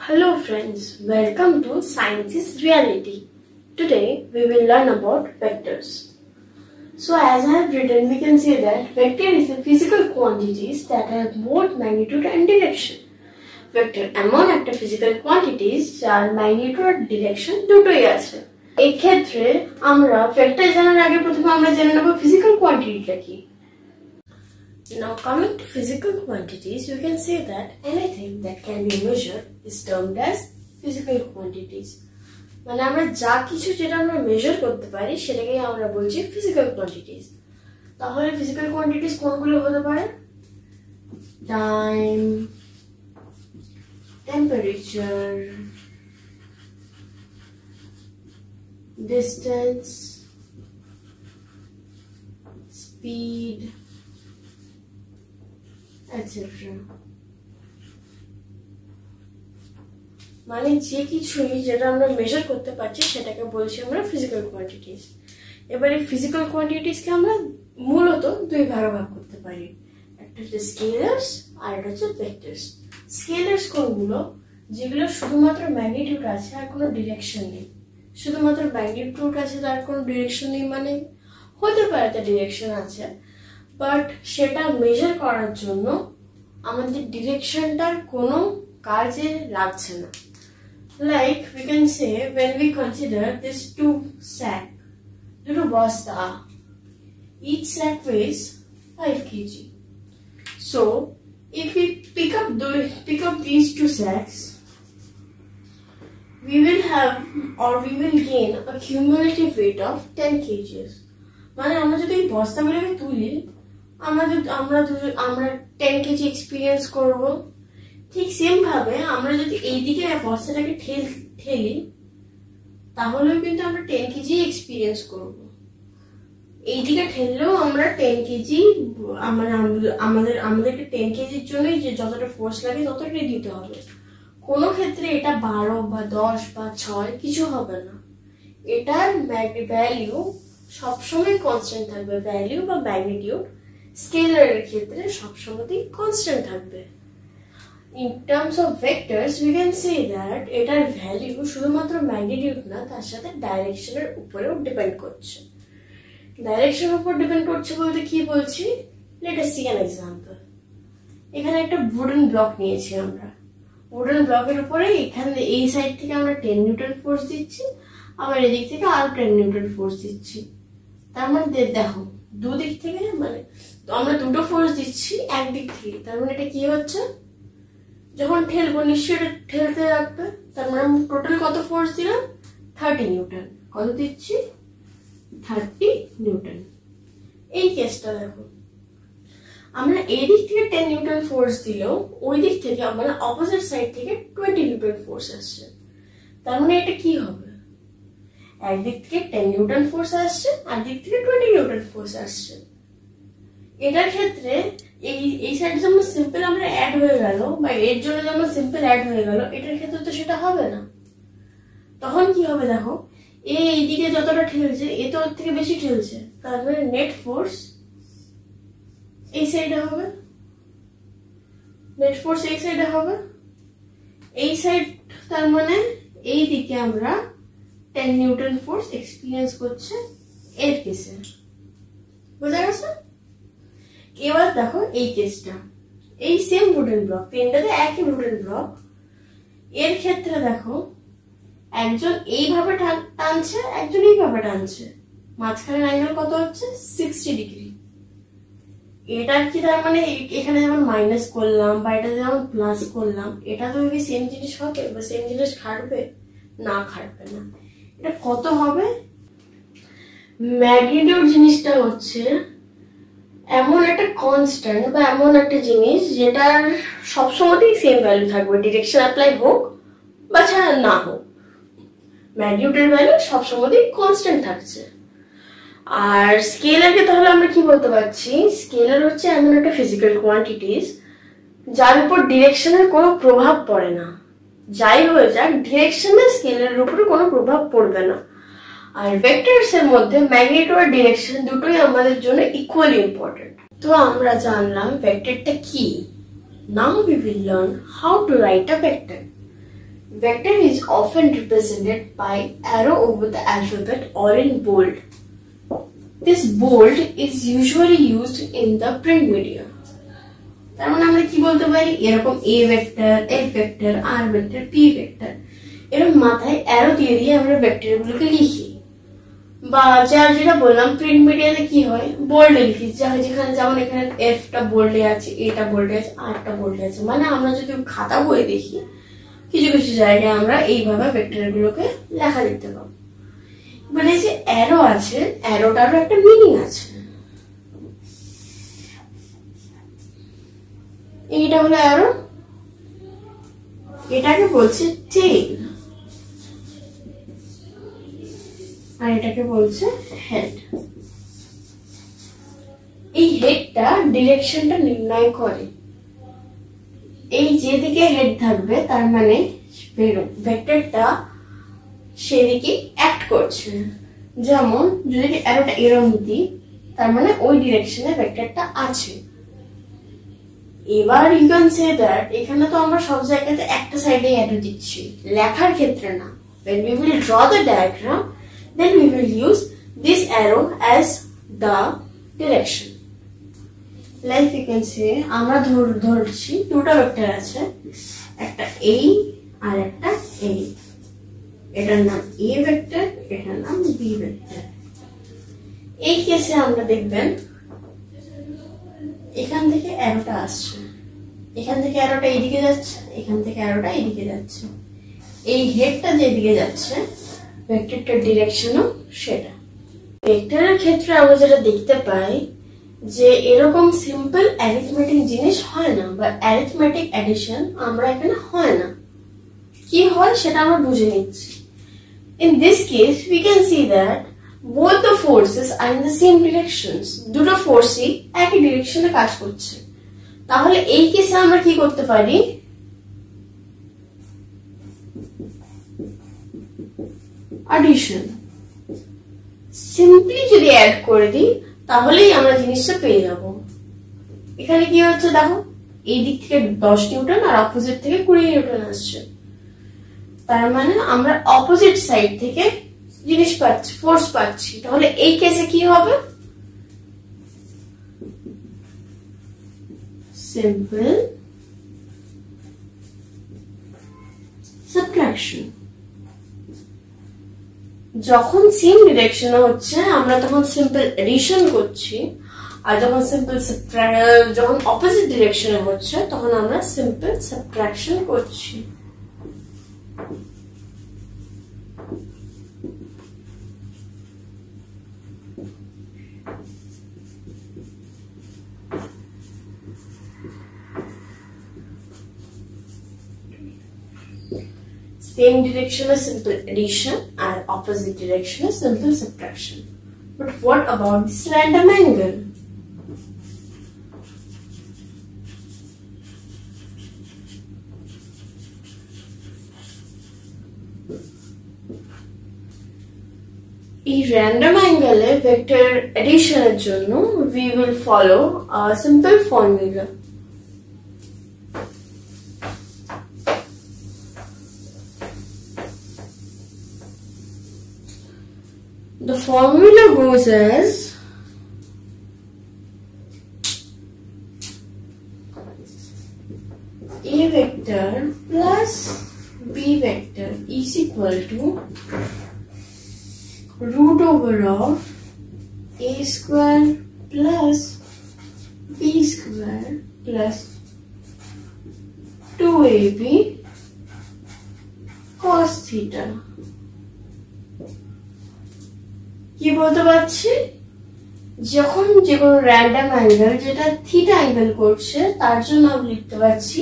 Hello friends, welcome to Science is Reality. Today we will learn about vectors. So as I have written, we can say that vector is a physical quantities that have both magnitude and direction. Vector এমন একটা physical quantities যার magnitude আর direction দুটোই আছে। এই ক্ষেত্রে আমরা vector জানার আগে প্রথমে আমরা জেনে নেব physical quantityটা কি। Now coming to physical quantities, you can say that anything that can be measured is termed as physical quantities. মানে আমরা যা কিছু যেটা আমরা মেজার করতে পারি সেটাকেই আমরা বলছি physical quantities. তাহলে physical quantities কোনগুলো হতে পারে? Time, temperature, distance, speed, etc. মানে যে কিছুই যেটা আমরা মেজার করতে পারছি সেটাকে বলছি আমরা ফিজিক্যাল কোয়ান্টিটিস। এবারে ফিজিক্যাল কোয়ান্টিটিসকে আমরা মূলত দুই ভাগে ভাগ করতে পারি, একটা হচ্ছে স্কেলার্স আর একটা হচ্ছে ভেক্টরস। স্কেলার্স কোনগুলো? যেগুলো শুধুমাত্র ম্যাগনিটিউড আছে আর কোনো ডিরেকশন নেই। শুধুমাত্র ম্যাগনিটিউড আছে তার কোনো ডিরেকশন নেই, মানে হতে পারে তার ডিরেকশন আছে, বাট সেটা মেজার করার জন্য আমাদের ডিরেকশনটার কোনো কাজে লাগছে না। Like we can say when we consider this দুটো বস্তা, each sack weighs 5 kg. So if we pick up these two sacks, we will gain a cumulative weight of 10 kgs. মানে আমরা যদি এই বস্তাগুলোকে তুলি আমরা 10 কেজি এক্সপিরিয়েন্স করব। ঠিক সেম ভাবে আমরা যদি এইদিকে বস্তাটাকে ঠেলি তাহলেও কিন্তু আমরা 10 কেজি এক্সপিরিয়েন্স করব। এইদিকে ঠেললেও আমরা 10 কেজি আমাদেরকে 10 কেজির জন্য যে যতটা ফোর্স লাগে ততটাই দিতে হবে। কোনো ক্ষেত্রে এটা 12 বা 10 বা 6 কিছু হবে না, এটার ভ্যালু সবসময় কনস্ট্যান্ট থাকবে। ভ্যালু বা ম্যাগনিটিউড স্কেলারের ক্ষেত্রে সবসময় কনস্ট্যান্ট থাকবে। In terms of vectors, we can say that এটার ভ্যালু শুধুমাত্র ম্যাগনিটিউড না, তার সাথে ডাইরেকশনের উপরেও ডিপেন্ড করছে। ডাইরেকশনের উপর ডিপেন্ড করছে বলতে কি বলছি? Let us see an example. এখানে একটা উডেন ব্লক নিয়েছি আমরা। উডেন ব্লকের উপরে এখানে এই সাইড থেকে আমরা 10 নিউটন ফোর্স দিচ্ছি, আবার এদিক থেকে আরো 10 নিউটন ফোর্স দিচ্ছি। তার মানে দেখো দুদিক থেকে মানে আমরা দুটো ফোর্স দিচ্ছি একদিক থেকে, তার মানে এটা কি হচ্ছে? যখন ঠেলবো নিশ্চয়ই এটা ঠেলতে রাখবে, তার মানে টোটাল কত ফোর্স দিলাম? 30 নিউটন। কত দিচ্ছি? 30 নিউটন। এই কেসটা দেখো, আমরা এই দিক থেকে 10 নিউটন ফোর্স দিলেও ওই দিক থেকে আমরা অপোজিট সাইড থেকে 20 নিউটন ফোর্স আসছে। তার মানে এটা কি হবে? একদিক থেকে 10 নিউটন ফোর্স আসছে আর দিক থেকে 20 নিউটন ফোর্স আসছে। এটার ক্ষেত্রে এই সাইড যেমন সিম্পল আমরা অ্যাড হয়ে গেল বা এর জন্য যেমন সিম্পল অ্যাড হয়ে গেল, এটার ক্ষেত্রে তো সেটা হবে না। তখন কি হবে দেখো, এইদিকে যতটা ঠেলছে এ তো ওর থেকে বেশি ঠেলছে, তারপরে নেট ফোর্স এই সাইডে হবে, নেট ফোর্স এই সাইডে হবে। এই সাইড তার মানে এই দিকে আমরা 10 নিউটন ফোর্স এক্সপিরিয়েন্স করছে এর কেসে। বোঝা গেছে? এবার দেখো এই কেসটা, এই সেম উডেন ব্লক, তিনটাতে একই উডেন ব্লক। এর ক্ষেত্রে দেখো একজন এইভাবে টানছে, একজন এইভাবে টানছে, মাঝখানের অ্যাঙ্গেল কত হচ্ছে? 60 ডিগ্রি। এটার কি তার মানে এখানে যেমন মাইনাস করলাম বা এটা যেমন প্লাস করলাম, এটা তো কি সেম জিনিস হবে বা সেম জিনিস খাটবে? না, খাটবে না। এটা কত হবে? ম্যাগনিটিউড জিনিসটা হচ্ছে এমন একটা কনস্ট্যান্ট বা এমন একটা জিনিস যেটার সবসময়ই সেম ভ্যালু থাকবে, ডিরেকশন অ্যাপ্লাই হোক বা ছাড়া না হোক, ম্যাগনিটিউডের ভ্যালু সবসময়ই কনস্ট্যান্ট থাকছে। আর স্কেলারকে তাহলে আমরা কি বলতে পারছি? স্কেলার হচ্ছে এমন একটা ফিজিক্যাল কোয়ান্টিটিস যার উপর ডিরেকশনের কোনো প্রভাব পড়ে না। যাই হয়ে যাক, ডিরেকশনে স্কেলারের উপরে কোনো প্রভাব পড়বে না। আর ভেক্টরস এর মধ্যে ম্যাগনিটিউড আর ডিরেকশন দুটোই আমাদের জন্য ইকুয়ালি ইম্পর্টেন্ট। তো আমরা জানলাম ভেক্টরটা কি। Now we will learn how to write a vector. Vector is often represented by arrow over the alphabet or in bold. This bold is usually used in the print media. তার মানে আমরা কি বলতে পারি, এরকম a vector, f vector, r vector, p vector, এরকম মাথায় arrow দিয়ে দিয়ে আমরা ভেক্টরগুলোকে লিখি। বা যার যেটা বললাম প্রিন্ট মিডিয়াতে কি হয়, বোল্ডে লিখি, যেখানে যেমন এখানে f টা বোল্ডে আছে, a টা বোল্ডে আছে, r টা বোল্ডে আছে। মানে আমরা যদি খাতা বই দেখি কিছু কিছু জায়গায় আমরা এইভাবে ভেক্টরগুলোকে লেখা দিতে পারবো। মানে যে অ্যারো আছে, অ্যারোটারও একটা মিনিং আছে। এইটা হলো অ্যারো, এটাকে বলছে টেইল, আর এটাকে বলছে হেড। এই হেডটা ডিরেকশনটা নির্ণয় করে। এই যেদিকে হেড থাকবে তার মানে ভেক্টরটা সেদিকে অ্যাক্ট করছে। যেমন যদি অ্যারোটা এরকম দিই তার মানে ওই ডিরেকশনে ভেক্টরটা আছে। এবার ইউ ক্যান সে দ্যাট এখানে তো আমরা সব জায়গাতে একটা সাইডে অ্যারো দিচ্ছি, লেখার ক্ষেত্রে না। when we will draw the diagram then we will use this arrow as the direction. Like you can say আমরা ধরছি দুটো ভেক্টর আছে, একটা এই আর একটা এই। এটার নাম a ভেক্টর, এটার নাম b ভেক্টর। এই কেসে আমরা দেখবেন এখান থেকে অ্যারোটা আসছে, এখান থেকে অ্যারোটা এইদিকে যাচ্ছে, এখান থেকে অ্যারোটা এইদিকে যাচ্ছে। এই হেডটা যেদিকে যাচ্ছে ভেক্টরটার ডিরেকশনও সেটা। ভেক্টরের ক্ষেত্রে আমরা যেটা দেখতে পাই যে এরকম সিম্পল অ্যারিথমেটিক জিনিস হয় না, বা অ্যারিথমেটিক অ্যাডিশন আমরা এখানে হয় না। কি হয় সেটা আমরা বুঝে নিচ্ছি। In this case we can see that both the forces are in the same directions. দুটো ফোর্সই একই ডিরেকশনে কাজ করছে। তাহলে এই কেসে আমরা কি করতে পারি, অ্যাডিশন সিম্পলি যদি অ্যাড করে দিই তাহলেই আমরা জিনিসটা পেয়ে যাব। এখানে কি হচ্ছে দেখো, এই দিক থেকে 10 নিউটন আর অপোজিট থেকে 20 নিউটন আসছে। তার মানে আমরা অপোজিট সাইড থেকে জিনিস পাচ্ছি, ফোর্স পাচ্ছি। তাহলে এই কেসে কি হবে, সিম্পল সাবট্রাকশন। যখন সেম ডিরেকশনে হচ্ছে আমরা তখন সিম্পল এডিশন করছি, আর যখন অপোজিট ডিরেকশনে হচ্ছে তখন আমরা সিম্পল সাবট্রাকশন করছি। Same direction is simple addition and opposite direction is simple subtraction. But what about this random angle? এই random angle এ vector addition এর জন্য we will follow a simple formula. The formula goes as a vector plus b vector is equal to root over of a square plus b square plus 2ab cos theta. কি বলতে পারছি, যখন যে কোনো random angle যেটা theta angle করছে তার জন্য আমরা লিখতে পারছি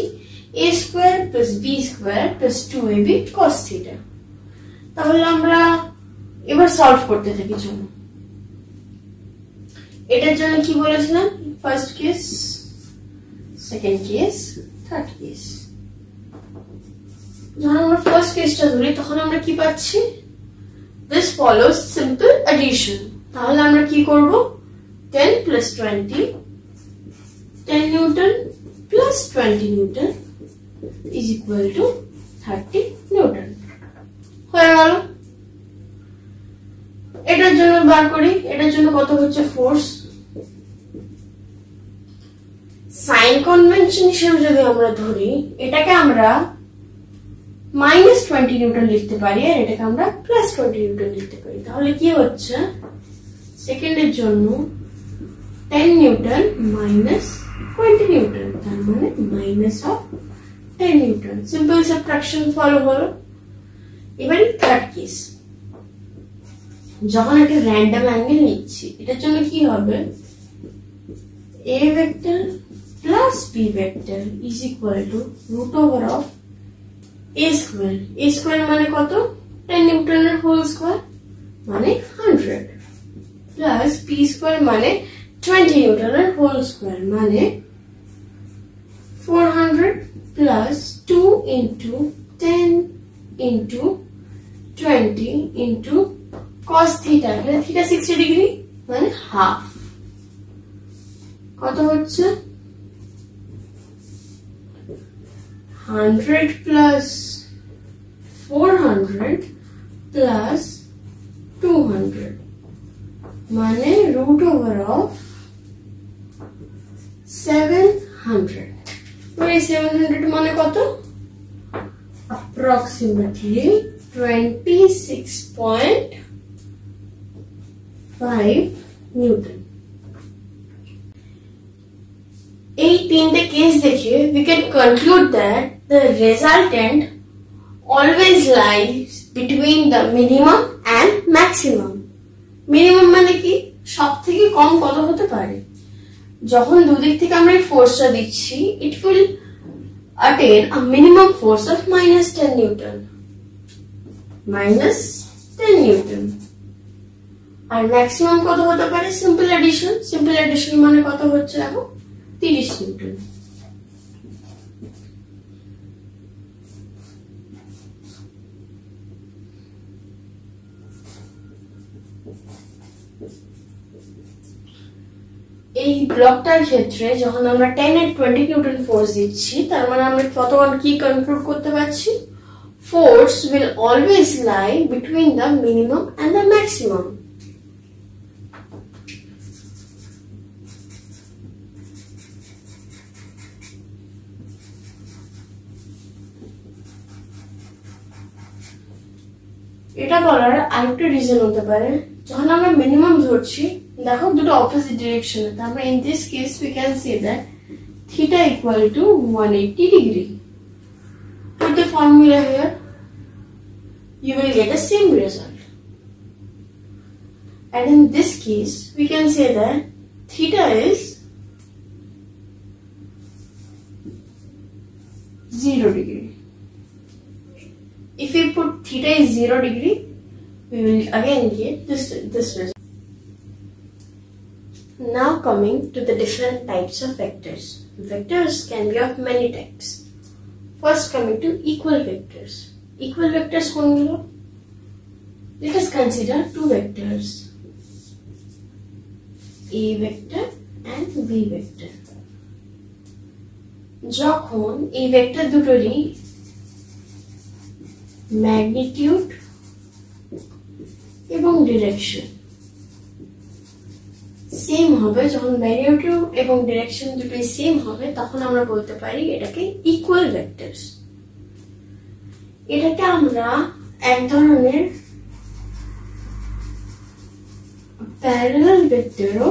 a square plus b square plus 2ab cos theta. তাহলে আমরা এবার সলভ করতে থাকি। চলো, এটার জন্য কি বলেছিলাম, first case, second case, third case. যখন আমরা ফার্স্ট কেসটা ধরি তখন আমরা কি পাচ্ছি, this follows simple addition. তাহলে আমরা কি করব, 10 plus 20, 10 Newton plus 20 Newton is equal to 30 Newton. বার করি। এটার জন্য কত হচ্ছে ফোর্স, সাইন কনভেনশন হিসেবে যদি আমরা ধরি, এটাকে আমরা -20 নিউটন লিখতে পারি আর এটাকে আমরা +20 নিউটন লিখতে পারি। তাহলে কি হচ্ছে, সেকেন্ডের জন্য 10 নিউটন -20 নিউটন, তার মানে -10 নিউটন। সিম্পল সাবট্রাকশন ফলো হলো। এবারে থার্ড কেস, যখন একটা র্যান্ডম অ্যাঙ্গেল নিচ্ছি, এটার জন্য কি হবে, a vector plus b vector is equal to √of a square. a square মানে কত, 10 নিউটনের হোল স্কয়ার মানে 100, প্লাস b স্কয়ার মানে 20 নিউটনের হোল স্কয়ার মানে 400, plus 2 into 10 into 20 into cos theta, theta 60 degree মানে হাফ, কত হচ্ছে 100 plus 400 plus 200 মানে √of 700। এই 700 মানে কত, approximately 26.5 নিউটন। এই তিনটে কেস দেখে we can conclude that the resultant always lies between the minimum and maximum. Minimum মানে কি, সব থেকে কম কত হতে পারে। যখন দুদিক থেকে আমরা এই ফোর্সটা দিচ্ছি, it will attain a minimum force of -10 newton, -10 newton. আর ম্যাক্সিমাম কত হতে পারে, সিম্পল এডিশন মানে কত হচ্ছে এখন 30 নিউটন। এই ব্লকটার ক্ষেত্রে যখন আমরা 10 and 20 নিউটন ফোর্স দিচ্ছি, তার মানে আমরা কি কনক্লুড করতে পারছি, force will always lie between the minimum and the maximum. এটা বলার আরেকটা রিজন হতে পারে, যখন আমরা মিনিমাম ধরছি, দেখো দুটো অপোজিট ডিরেকশনে, তার মানে in this case we can say that theta equal to 180 degree. Put the formula here, you will get a same result. And in this case we can say that theta is 0 degree. If we put theta is 0 degree, we will again get this result. Now coming to the different types of vectors. Vectors can be of many types. First coming to equal vectors. Equal vectors কোনগুলো? Let us consider two vectors, A vector and B vector. যখন এই vector দুটোরই magnitude এবং direction same হবে, যখন magnitude এবং direction দুটোই same হবে, তখন আমরা বলতে পারি এটাকে ইকুয়াল ভেক্টরস। এটাকে আমরা এক ধরনের প্যারালাল ভেক্টরও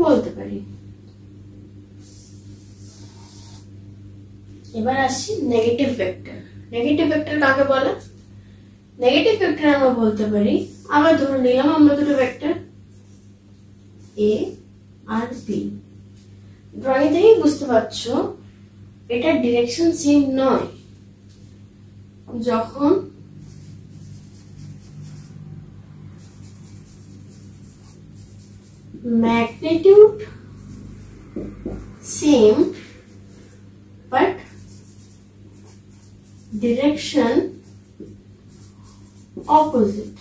বলতে পারি। এবার আসছি নেগেটিভ ভেক্টর। নেগেটিভ ভেক্টর কাকে বলে? নেগেটিভ ভেক্টর আমরা বলতে পারি, আবার ধরে নিলাম আমরা দুটো ভেক্টর A আর B। ড্রয়িং থেকে বুঝতে পারছো এটা ডিরেকশন সেম নয়। যখন magnitude same but direction opposite,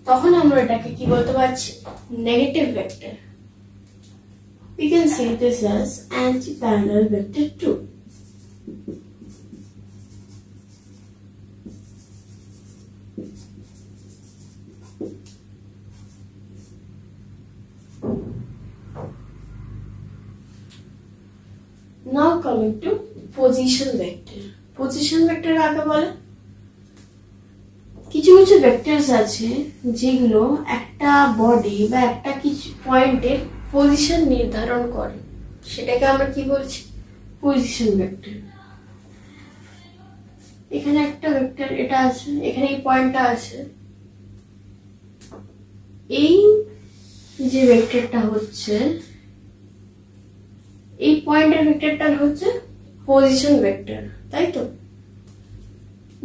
তখন আমরা এটাকে কি বলতে পারছি? Negative vector. We can say this as anti-parallel vector 2. coming to position vector. Position vector কাকে বলে? কিছু কিছু ভেক্টরস আছে যেগুলো একটা বডি বা একটা কিছু পয়েন্টের পজিশন নির্ধারণ করে, সেটাকে আমরা কি বলছি? Position vector. এখানে একটা ভেক্টর এটা আছে, এখানে এই পয়েন্টটা আছে, এই যে ভেক্টরটা হচ্ছে এই পয়েন্টের ভেক্টরটা হচ্ছে পজিশন ভেক্টর, তাই তো?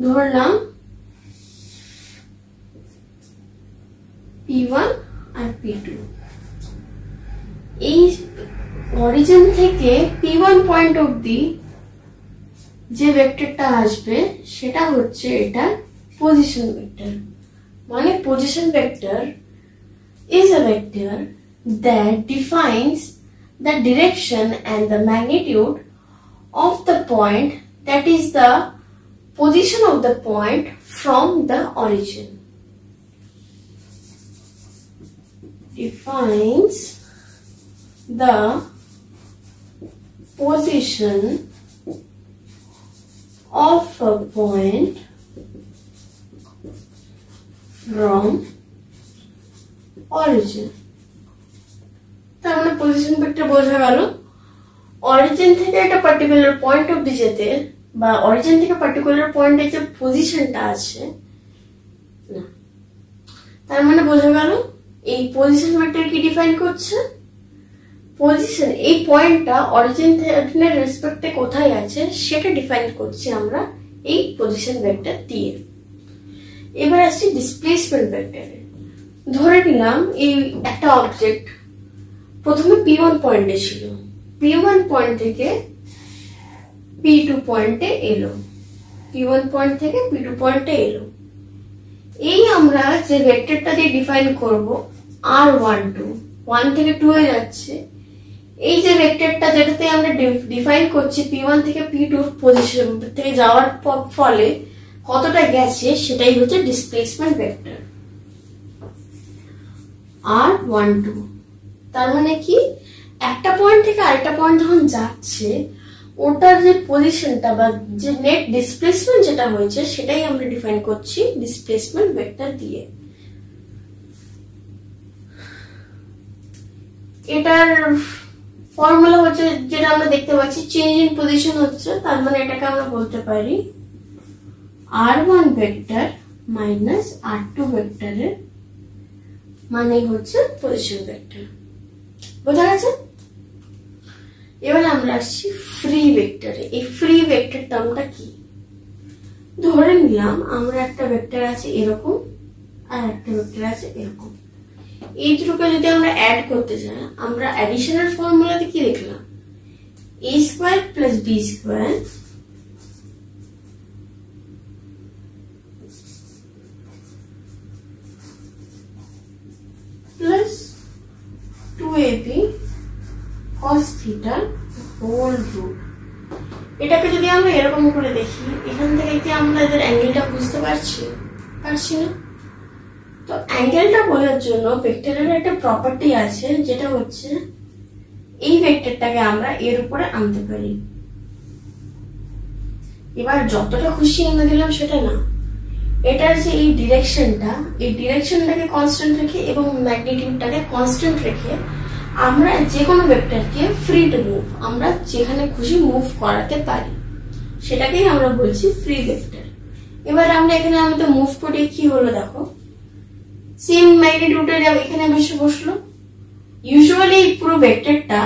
ধরলাম P1 আর P2। এই অরিজিন থেকে P1 পয়েন্ট অবধি যে ভেক্টরটা আসবে সেটা হচ্ছে এটা পজিশন ভেক্টর। মানে position vector is a vector that defines the direction and the magnitude of the point, that is the position of the point from the origin. Defines the position of a point from origin. তার মানে position vector বোঝা গেল origin থেকে একটা particular point অবধি যেতে, বা origin থেকে পার্টিকুলার পয়েন্টে যে পজিশনটা আছে না, তার মানে বোঝা গেল এই পজিশন ভেক্টর কি ডিফাইন করছে? পজিশন, এই পয়েন্টটা অরিজিন থেকে রেসপেক্টে কোথায় আছে সেটা ডিফাইন করছি আমরা এই পজিশন ভেক্টর দিয়ে। এবার আসছি ডিসপ্লেসমেন্ট ভেক্টরে। ধরে নিলাম এই একটা অবজেক্ট প্রথমে P1 পয়েন্টে ছিল, P1 পয়েন্ট থেকে P2 পয়েন্টে এলো, P1 পয়েন্ট থেকে P2 পয়েন্টে এলো। এই আমরা যে ভেক্টরটা দিয়ে ডিফাইন করব R12, 1 থেকে 2 এ যাচ্ছে, এই যে ভেক্টরটা যেটাতে আমরা ডিফাইন করছি P1 থেকে P2 পজিশন থেকে যাওয়ার ফলে কতটা গেছে সেটাই হচ্ছে ডিসপ্লেসমেন্ট ভেক্টর R12। তার মানে কি, একটা পয়েন্ট থেকে আরেকটা পয়েন্ট যখন যাচ্ছে ওটার যে পজিশনটা বা যে নেট ডিসপ্লেসমেন্ট যেটা হয়েছে সেটাই আমরা ডিফাইন করছি ডিসপ্লেসমেন্ট ভেক্টর দিয়ে। এটার ফর্মুলা হচ্ছে যেটা আমরা দেখতে পাচ্ছি, চেঞ্জ ইন পজিশন হচ্ছে, তার মানে এটাকে আমরা বলতে পারি R1 ভেক্টর মাইনাস R2 ভেক্টরের মানে হচ্ছে পজিশন ভেক্টর। বোঝা গেছে? এবার আমরা আসছি ফ্রি ভেক্টরে। এই ফ্রি ভেক্টর টার্মটা কি? ধরে নিলাম আমরা একটা ভেক্টর আছে এরকম আর একটা ভেক্টর আছে এরকম, এই দুটোকে যদি আমরা অ্যাড করতে চাই, আমরা অ্যাডিশনাল ফর্মুলাতে কি দেখলাম? a square plus b square plus 2ab cos theta whole root. এটাকে যদি আমরা এরকম করে দেখি, এখান থেকে কি আমরা এদের অ্যাঙ্গেলটা বুঝতে পারছি না? তো অ্যাঙ্গেলটা বোঝার জন্য ভেক্টরের একটা প্রপার্টি আছে, যেটা হচ্ছে এই ভেক্টরটাকে আমরা এর উপরে আনতে পারি। এবার যতটা খুশি এনে দিলাম সেটা না, এটার যে এই ডিরেকশনটাকে কনস্ট্যান্ট রেখে এবং ম্যাগনিটিউডটাকে কনস্ট্যান্ট রেখে আমরা যে কোনো ভেক্টরকে ফ্রি টু মুভ, আমরা যেখানে খুশি মুভ করাতে পারি, সেটাকেই আমরা বলছি ফ্রি ভেক্টর। এবার আমরা এখানে আমি তো মুভ করি, কি হলো দেখো, সেম ম্যাগনিটিউডে এখানে বেশি বসলো। ইউজুয়ালি এই পুরো ভেক্টরটা,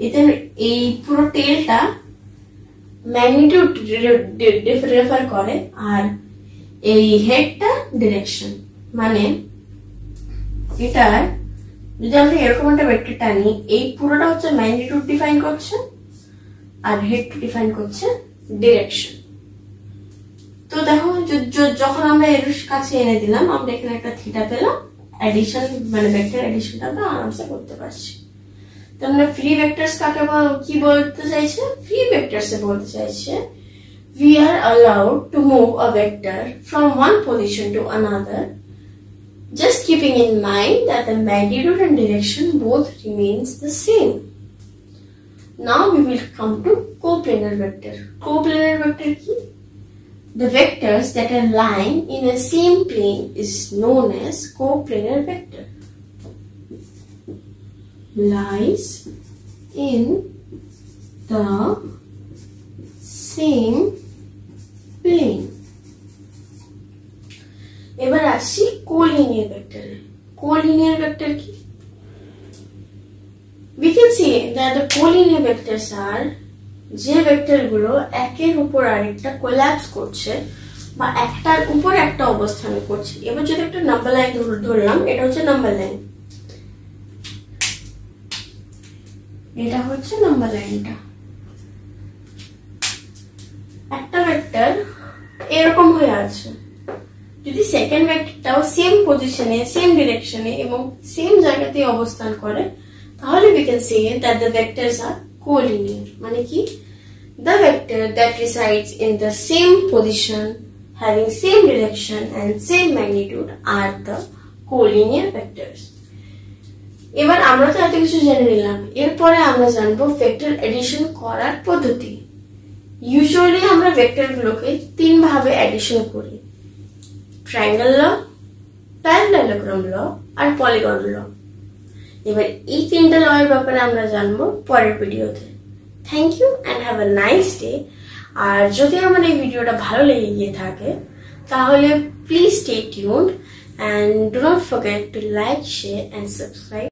এতে এই পুরো টেলটা ম্যাগনিটিউড রেফার করে আর এই হেডটা ডিরেকশন। মানে এটার যদি আমরা এরকম একটা ভেক্টর টানি, এই পুরোটা হচ্ছে ম্যাগনিটিউড ডিফাইন করছে আর হেড ডিফাইন করছে ডিরেকশন। তো দেখো যখন আমরা এর কাছে এনে দিলাম, আমরা এখানে একটা থিটা পেলাম, এডিশন মানে ভেক্টর এডিশনটা আমরা আরামসে করতে পারছি। তো আমরা ফ্রি ভেক্টরস কাকে কি বলতে চাইছে? ফ্রি ভেক্টরস এ বলতে চাইছে we are allowed to move a vector from one position to another, just keeping in mind that the magnitude and direction both remains the same. Now we will come to coplanar vector. Coplanar vector কি? The vectors that are lying in the same plane is known as coplanar vector. Lies in the same plane. এবার আসি collinear ভেক্টরে। Collinear vector কি? We can say that the collinear vectors are যে ভেক্টরগুলো একের উপর আরেকটা collapse করছে বা একটার উপর একটা অবস্থান করছে। এবার যদি একটা নাম্বার লাইন ধরলাম, এটা হচ্ছে নাম্বার লাইন, এটা হচ্ছে নাম্বার লাইনটা। একটা ভেক্টর এরকম হয়ে আছে, যদি সেকেন্ড ভেক্টরটাও সেম পজিশনে, সেম ডিরেকশনে এবং সেম জায়গাতে অবস্থান করে, তাহলে we can say that the vectors are collinear. মানে কি? The vector that resides in the same position, having same direction and same magnitude are the collinear vectors. এবার আমরা তো এত কিছু জেনে নিলাম, এরপরে আমরা জানবো ভেক্টর এডিশন করার পদ্ধতি। ইউজুয়ালি আমরা ভেক্টরগুলোকে তিন ভাবে এডিশন করি: ট্রায়াঙ্গেল ল, প্যারালেলোগ্রাম ল আর পলিগন ল। এবার এই তিনটা ল এর ব্যাপারে আমরা জানবো পরের ভিডিওতে। Thank you and have a nice day. আর যদি আমার এই ভিডিওটা ভালো লেগে গিয়ে থাকে তাহলে please stay tuned and do not forget to like, share and subscribe.